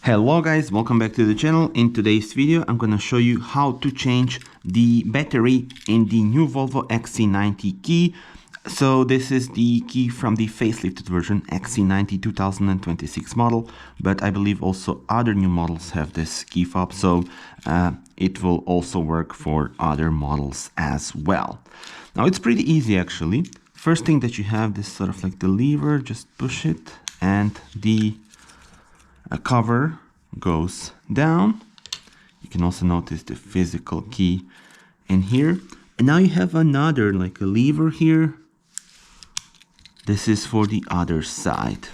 Hello guys, welcome back to the channel. In today's video I'm gonna show you how to change the battery in the new Volvo XC90 key. So this is the key from the facelifted version XC90 2026 model, but I believe also other new models have this key fob, so it will also work for other models as well. Now it's pretty easy actually. First thing that you have, this sort of like the lever, just push it and the cover goes down. You can also notice the physical key in here, and now you have another like a lever here. This is for the other side.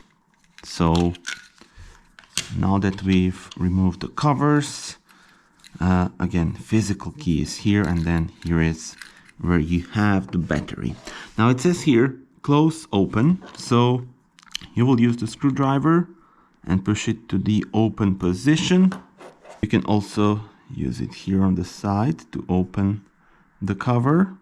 So now that we've removed the covers, again, physical key is here, and then here is where you have the battery. Now it says here close open, so you will use the screwdriver and push it to the open position. You can also use it here on the side to open the cover.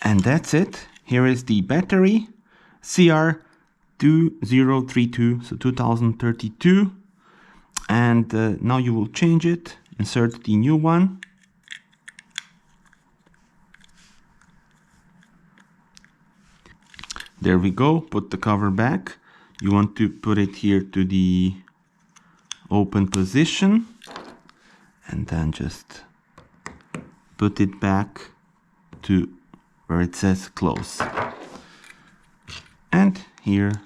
And that's it. Here is the battery, CR2032, so 2032. And now you will change it, insert the new one. There we go, put the cover back. You want to put it here to the open position and then just put it back to where it says close. And here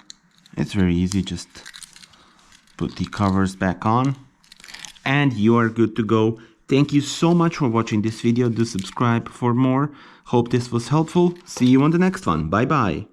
it's very easy, just put the covers back on and you are good to go. Thank you so much for watching this video. Do subscribe for more. Hope this was helpful. See you on the next one. Bye bye.